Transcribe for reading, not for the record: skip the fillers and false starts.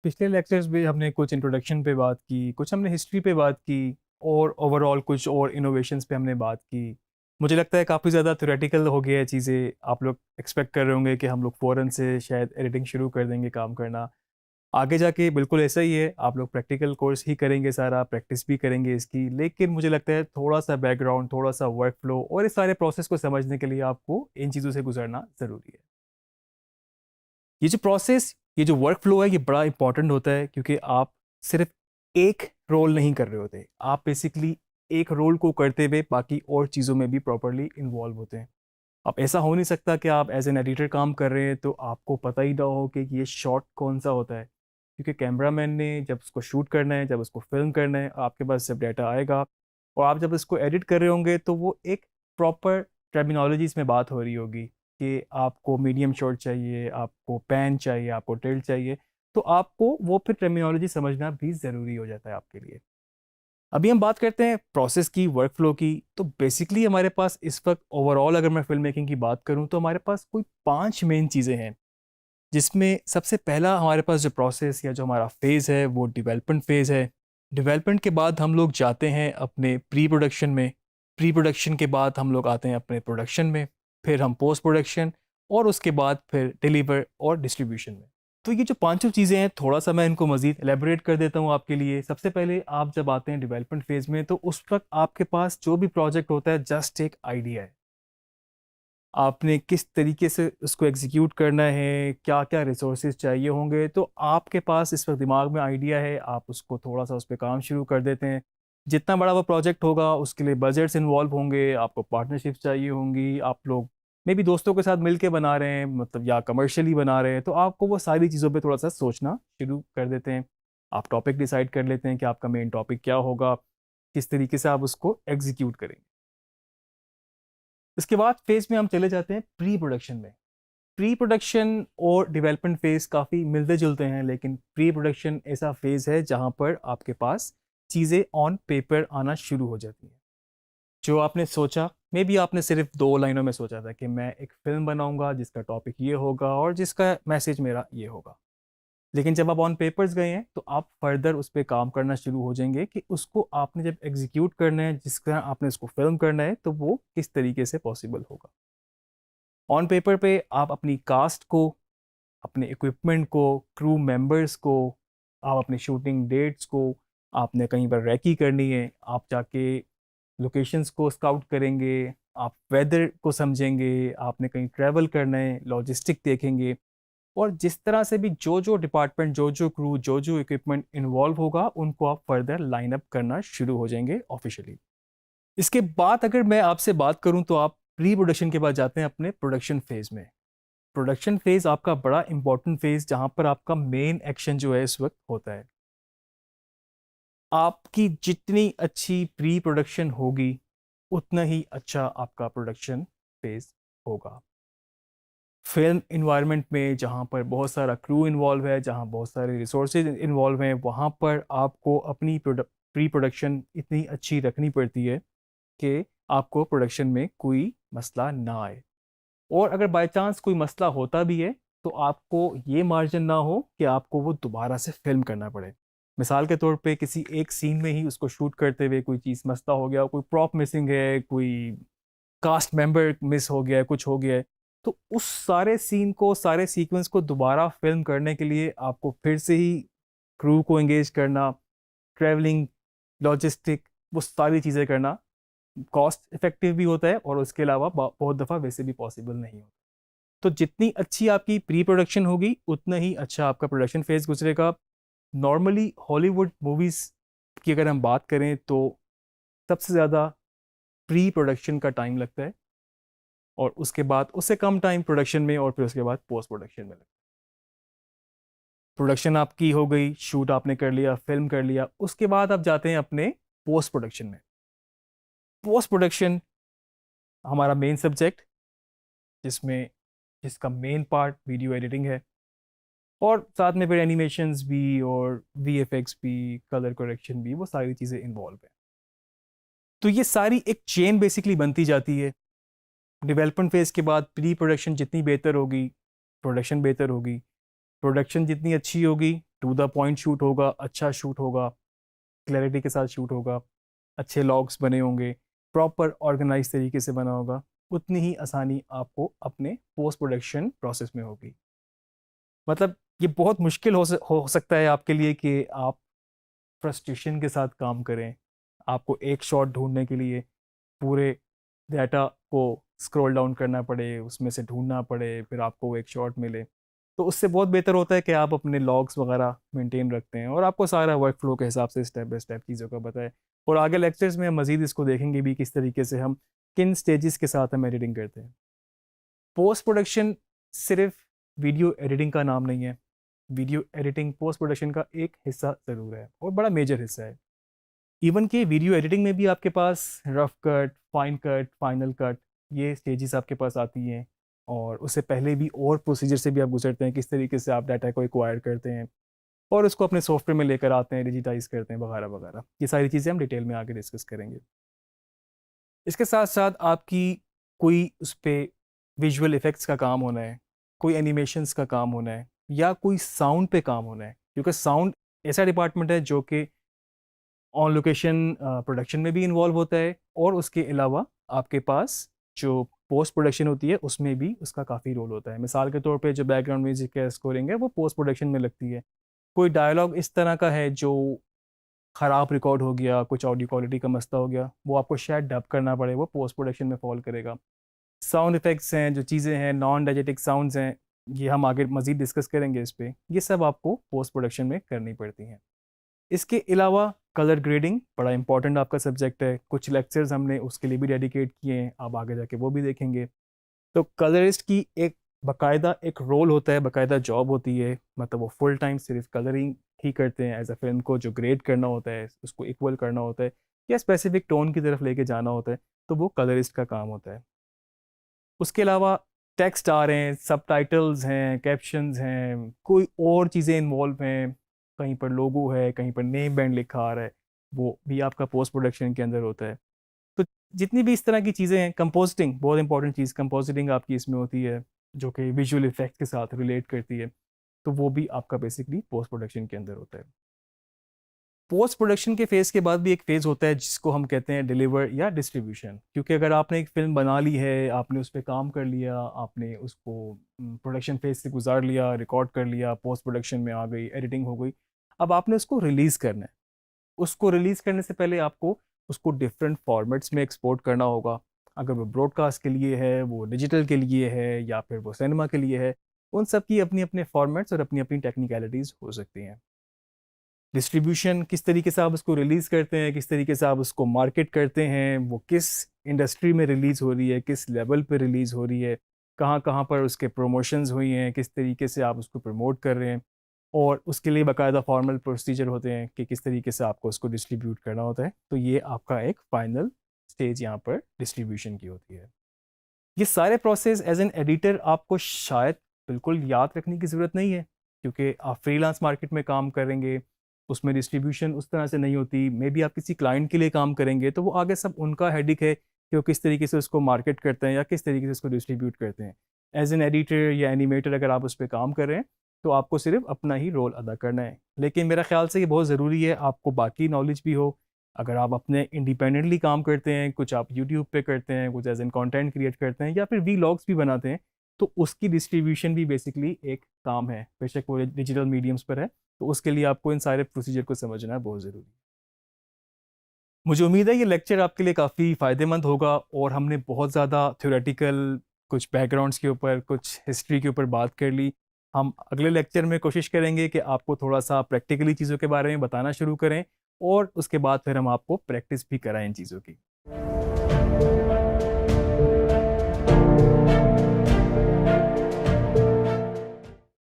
पिछले लेक्चर्स में हमने कुछ इंट्रोडक्शन पे बात की, कुछ हमने हिस्ट्री पे बात की और ओवरऑल कुछ और इनोवेशंस पे हमने बात की। मुझे लगता है काफ़ी ज़्यादा थ्योरेटिकल हो गया है चीज़ें। आप लोग एक्सपेक्ट कर रहे होंगे कि हम लोग फ़ौरन से शायद एडिटिंग शुरू कर देंगे काम करना। आगे जाके बिल्कुल ऐसा ही है, आप लोग प्रैक्टिकल कोर्स ही करेंगे, सारा प्रैक्टिस भी करेंगे इसकी। लेकिन मुझे लगता है थोड़ा सा बैकग्राउंड, थोड़ा सा वर्क फ्लो और इस सारे प्रोसेस को समझने के लिए आपको इन चीज़ों से गुजरना ज़रूरी है। ये जो प्रोसेस, ये जो वर्क फ्लो है, ये बड़ा इंपॉर्टेंट होता है क्योंकि आप सिर्फ एक रोल नहीं कर रहे होते। आप बेसिकली एक रोल को करते हुए बाकी और चीज़ों में भी प्रॉपरली इन्वॉल्व होते हैं। अब ऐसा हो नहीं सकता कि आप एज एन एडिटर काम कर रहे हैं तो आपको पता ही ना हो कि ये शॉट कौन सा होता है, क्योंकि कैमरामैन ने जब उसको शूट करना है, जब उसको फिल्म करना है, आपके पास जब डाटा आएगा और आप जब इसको एडिट कर रहे होंगे तो वो एक प्रॉपर टर्मिनोलॉजीज में बात हो रही होगी कि आपको मीडियम शॉट चाहिए, आपको पैन चाहिए, आपको टिल्ट चाहिए। तो आपको वो फिर टर्मिनोलॉजी समझना भी ज़रूरी हो जाता है आपके लिए। अभी हम बात करते हैं प्रोसेस की, वर्क फ्लो की। तो बेसिकली हमारे पास इस वक्त ओवरऑल अगर मैं फिल्म मेकिंग की बात करूं तो हमारे पास कोई 5 मेन चीज़ें हैं, जिसमें सबसे पहला हमारे पास जो प्रोसेस या जो हमारा फेज़ है वो डेवलपमेंट फेज़ है। डेवलपमेंट के बाद हम लोग जाते हैं अपने प्री प्रोडक्शन में। प्री प्रोडक्शन के बाद हम लोग आते हैं अपने प्रोडक्शन में, फिर हम पोस्ट प्रोडक्शन और उसके बाद फिर डिलीवर और डिस्ट्रीब्यूशन में। तो ये जो पांचों चीज़ें हैं, थोड़ा सा मैं इनको मज़ीद एलेबोरेट कर देता हूँ आपके लिए। सबसे पहले आप जब आते हैं डेवलपमेंट फेज़ में तो उस वक्त आपके पास जो भी प्रोजेक्ट होता है जस्ट एक आइडिया है। आपने किस तरीके से उसको एग्जीक्यूट करना है, क्या क्या रिसोर्सेज चाहिए होंगे, तो आपके पास इस वक्त दिमाग में आइडिया है, आप उसको थोड़ा सा उस पर काम शुरू कर देते हैं। जितना बड़ा वो प्रोजेक्ट होगा उसके लिए बजट्स इन्वॉल्व होंगे, आपको पार्टनरशिप्स चाहिए होंगी, आप लोग मे बी दोस्तों के साथ मिलके बना रहे हैं, मतलब या कमर्शियली बना रहे हैं, तो आपको वो सारी चीज़ों पे थोड़ा सा सोचना शुरू कर देते हैं। आप टॉपिक डिसाइड कर लेते हैं कि आपका मेन टॉपिक क्या होगा, किस तरीके से आप उसको एग्जीक्यूट करेंगे। इसके बाद फेज में हम चले जाते हैं प्री प्रोडक्शन में। प्री प्रोडक्शन और डेवलपमेंट फेज काफ़ी मिलते जुलते हैं, लेकिन प्री प्रोडक्शन ऐसा फेज है जहां पर आपके पास चीज़ें ऑन पेपर आना शुरू हो जाती हैं। जो आपने सोचा, मे बी आपने सिर्फ 2 लाइनों में सोचा था कि मैं एक फिल्म बनाऊंगा जिसका टॉपिक ये होगा और जिसका मैसेज मेरा ये होगा, लेकिन जब आप ऑन पेपर्स गए हैं तो आप फर्दर उस पर काम करना शुरू हो जाएंगे कि उसको आपने जब एग्जीक्यूट करना है, जिस तरह आपने उसको फिल्म करना है, तो वो किस तरीके से पॉसिबल होगा। ऑन पेपर पे आप अपनी कास्ट को, अपने इक्विपमेंट को, क्रू मेंबर्स को, आप अपनी शूटिंग डेट्स को, आपने कहीं पर रैकी करनी है, आप जाके लोकेशंस को स्काउट करेंगे, आप वेदर को समझेंगे, आपने कहीं ट्रैवल करना है, लॉजिस्टिक देखेंगे। और जिस तरह से भी जो जो डिपार्टमेंट, जो जो क्रू, जो जो इक्विपमेंट इन्वॉल्व होगा, उनको आप फर्दर लाइन अप करना शुरू हो जाएंगे ऑफिशियली। इसके बाद अगर मैं आपसे बात करूं तो आप प्री प्रोडक्शन के बाद जाते हैं अपने प्रोडक्शन फेज में। प्रोडक्शन फेज आपका बड़ा इंपॉर्टेंट फेज, जहां पर आपका मेन एक्शन जो है इस वक्त होता है। आपकी जितनी अच्छी प्री प्रोडक्शन होगी उतना ही अच्छा आपका प्रोडक्शन फेज होगा। फिल्म इन्वायरमेंट में जहाँ पर बहुत सारा क्रू इन्वॉल्व है, जहाँ बहुत सारे रिसोर्सेज इन्वॉल्व हैं, वहाँ पर आपको अपनी प्री प्रोडक्शन इतनी अच्छी रखनी पड़ती है कि आपको प्रोडक्शन में कोई मसला ना आए। और अगर बाय चांस कोई मसला होता भी है तो आपको ये मार्जिन ना हो कि आपको वो दोबारा से फिल्म करना पड़े। मिसाल के तौर पे किसी एक सीन में ही उसको शूट करते हुए कोई चीज़ मसला हो गया, कोई प्रॉप मिसिंग है, कोई कास्ट मेंबर मिस हो गया है, कुछ हो गया है, तो उस सारे सीन को, सारे सीक्वेंस को दोबारा फिल्म करने के लिए आपको फिर से ही क्रू को एंगेज करना, ट्रैवलिंग, लॉजिस्टिक, वो सारी चीज़ें करना कॉस्ट इफेक्टिव भी होता है और उसके अलावा बहुत दफ़ा वैसे भी पॉसिबल नहीं होता। तो जितनी अच्छी आपकी प्री प्रोडक्शन होगी उतना ही अच्छा आपका प्रोडक्शन फेज गुजरेगा। नॉर्मली हॉलीवुड मूवीज़ की अगर हम बात करें तो सबसे ज़्यादा प्री प्रोडक्शन का टाइम लगता है और उसके बाद उससे कम टाइम प्रोडक्शन में और फिर उसके बाद पोस्ट प्रोडक्शन में लगता है। प्रोडक्शन आपकी हो गई, शूट आपने कर लिया, फिल्म कर लिया, उसके बाद आप जाते हैं अपने पोस्ट प्रोडक्शन में। पोस्ट प्रोडक्शन हमारा मेन सब्जेक्ट, जिसमें जिसका मेन पार्ट वीडियो एडिटिंग है और साथ में फिर एनिमेशंस भी और वीएफएक्स भी, कलर करेक्शन भी, वो सारी चीज़ें इन्वॉल्व है। तो ये सारी एक चेन बेसिकली बनती जाती है। डेवलपमेंट फेज के बाद प्री प्रोडक्शन जितनी बेहतर होगी, प्रोडक्शन बेहतर होगी। प्रोडक्शन जितनी अच्छी होगी, टू द पॉइंट शूट होगा, अच्छा शूट होगा, क्लैरिटी के साथ शूट होगा, अच्छे लॉग्स बने होंगे, प्रॉपर ऑर्गेनाइज तरीके से बना होगा, उतनी ही आसानी आपको अपने पोस्ट प्रोडक्शन प्रोसेस में होगी। मतलब ये बहुत मुश्किल हो सकता है आपके लिए कि आप फ्रस्ट्रेशन के साथ काम करें, आपको एक शॉट ढूंढने के लिए पूरे डाटा को स्क्रॉल डाउन करना पड़े, उसमें से ढूंढना पड़े, फिर आपको वो एक शॉट मिले। तो उससे बहुत बेहतर होता है कि आप अपने लॉग्स वगैरह मेंटेन रखते हैं और आपको सारा वर्क फ्लो के हिसाब से स्टेप बाय स्टेप चीज़ों का बताए। और आगे लेक्चर्स में हम मज़ीद इसको देखेंगे भी किस तरीके से हम किन स्टेजेस के साथ हम एडिटिंग करते हैं। पोस्ट प्रोडक्शन सिर्फ वीडियो एडिटिंग का नाम नहीं है। वीडियो एडिटिंग पोस्ट प्रोडक्शन का एक हिस्सा ज़रूर है और बड़ा मेजर हिस्सा है। इवन कि वीडियो एडिटिंग में भी आपके पास rough cut, fine cut, final cut, ये स्टेजेस आपके पास आती हैं और उससे पहले भी और प्रोसीजर से भी आप गुजरते हैं, किस तरीके से आप डाटा को एक्वायर करते हैं और उसको अपने सॉफ्टवेयर में लेकर आते हैं, डिजिटाइज करते हैं वगैरह वगैरह। ये सारी चीज़ें हम डिटेल में आगे डिस्कस करेंगे। इसके साथ साथ आपकी कोई उस पर विजुअल इफ़ेक्ट्स का काम होना है, कोई एनिमेशंस का काम होना है या कोई साउंड पे काम होना है, क्योंकि साउंड ऐसा डिपार्टमेंट है जो कि ऑन लोकेशन प्रोडक्शन में भी इन्वॉल्व होता है और उसके अलावा आपके पास जो पोस्ट प्रोडक्शन होती है उसमें भी उसका काफ़ी रोल होता है। मिसाल के तौर पे जो बैकग्राउंड म्यूजिक है, स्कोरिंग है, वो पोस्ट प्रोडक्शन में लगती है। कोई डायलॉग इस तरह का है जो ख़राब रिकॉर्ड हो गया, कुछ ऑडियो क्वालिटी का मसला हो गया, वो आपको शायद डब करना पड़े, वो पोस्ट प्रोडक्शन में फॉल करेगा। साउंड इफ़ेक्ट्स हैं, जो चीज़ें हैं, नॉन डायजेटिक साउंड्स हैं, ये हम आगे मज़ीद डिस्कस करेंगे इस पे। ये सब आपको पोस्ट प्रोडक्शन में करनी पड़ती हैं। इसके अलावा कलर ग्रेडिंग बड़ा इंपॉर्टेंट आपका सब्जेक्ट है। कुछ लेक्चर्स हमने उसके लिए भी डेडिकेट किए हैं, आप आगे जाके वो भी देखेंगे। तो कलरिस्ट की एक बाकायदा एक रोल होता है, बाकायदा जॉब होती है, मतलब वो फुल टाइम सिर्फ कलरिंग ही करते हैं। एज अ फिल्म को जो ग्रेड करना होता है, उसको इक्वल करना होता है या स्पेसिफिक टोन की तरफ लेके जाना होता है, तो वो कलरिस्ट का काम होता है। उसके अलावा टेक्स्ट आ रहे हैं, सबटाइटल्स हैं, कैप्शंस हैं, कोई और चीज़ें इन्वॉल्व हैं, कहीं पर लोगो है, कहीं पर नेम बैंड लिखा आ रहा है, वो भी आपका पोस्ट प्रोडक्शन के अंदर होता है। तो जितनी भी इस तरह की चीज़ें हैं, कंपोजिटिंग बहुत इंपॉर्टेंट चीज़, कंपोजिटिंग आपकी इसमें होती है जो कि विजुअल इफेक्ट के साथ रिलेट करती है, तो वो भी आपका बेसिकली पोस्ट प्रोडक्शन के अंदर होता है। पोस्ट प्रोडक्शन के फेज़ के बाद भी एक फ़ेज़ होता है जिसको हम कहते हैं डिलीवर या डिस्ट्रीब्यूशन। क्योंकि अगर आपने एक फ़िल्म बना ली है, आपने उस पे काम कर लिया, आपने उसको प्रोडक्शन फेज़ से गुजार लिया, रिकॉर्ड कर लिया, पोस्ट प्रोडक्शन में आ गई, एडिटिंग हो गई, अब आपने उसको रिलीज़ करना है। उसको रिलीज़ करने से पहले आपको उसको डिफरेंट फॉर्मेट्स में एक्सपोर्ट करना होगा। अगर वो ब्रॉडकास्ट के लिए है, वो डिजिटल के लिए है या फिर वो सिनेमा के लिए है, उन सब की अपनी अपने फॉर्मेट्स और अपनी अपनी टेक्निकलिटीज़ हो सकती हैं। डिस्ट्रीब्यूशन, किस तरीके से आप उसको रिलीज़ करते हैं, किस तरीके से आप उसको मार्केट करते हैं, वो किस इंडस्ट्री में रिलीज़ हो रही है, किस लेवल पे रिलीज़ हो रही है, कहाँ कहाँ पर उसके प्रमोशंस हुई हैं, किस तरीके से आप उसको प्रमोट कर रहे हैं, और उसके लिए बाकायदा फॉर्मल प्रोसीजर होते हैं कि किस तरीके से आपको उसको डिस्ट्रीब्यूट करना होता है। तो ये आपका एक फाइनल स्टेज यहाँ पर डिस्ट्रीब्यूशन की होती है। ये सारे प्रोसेस एज एन एडिटर आपको शायद बिल्कुल याद रखने की ज़रूरत नहीं है, क्योंकि आप फ्रीलांस मार्केट में काम करेंगे, उसमें डिस्ट्रीब्यूशन उस तरह से नहीं होती। मे बी आप किसी क्लाइंट के लिए काम करेंगे तो वो आगे सब उनका हेडिक है कि वो किस तरीके से उसको मार्केट करते हैं या किस तरीके से उसको डिस्ट्रीब्यूट करते हैं। एज एन एडिटर या एनिमेटर अगर आप उस पर काम कर रहे हैं तो आपको सिर्फ अपना ही रोल अदा करना है। लेकिन मेरा ख्याल से ये बहुत ज़रूरी है आपको बाकी नॉलेज भी हो। अगर आप अपने इंडिपेंडेंटली काम करते हैं, कुछ आप यूट्यूब पे करते हैं, कुछ एज एन कंटेंट क्रिएट करते हैं या फिर वीलॉग्स भी बनाते हैं, तो उसकी डिस्ट्रीब्यूशन भी बेसिकली एक काम है, बेशक वो डिजिटल मीडियम्स पर है। तो उसके लिए आपको इन सारे प्रोसीजर को समझना बहुत ज़रूरी है। मुझे उम्मीद है ये लेक्चर आपके लिए काफ़ी फ़ायदेमंद होगा और हमने बहुत ज़्यादा थ्योरेटिकल, कुछ बैकग्राउंड्स के ऊपर, कुछ हिस्ट्री के ऊपर बात कर ली। हम अगले लेक्चर में कोशिश करेंगे कि आपको थोड़ा सा प्रैक्टिकली चीज़ों के बारे में बताना शुरू करें और उसके बाद फिर हम आपको प्रैक्टिस भी कराएं इन चीज़ों की।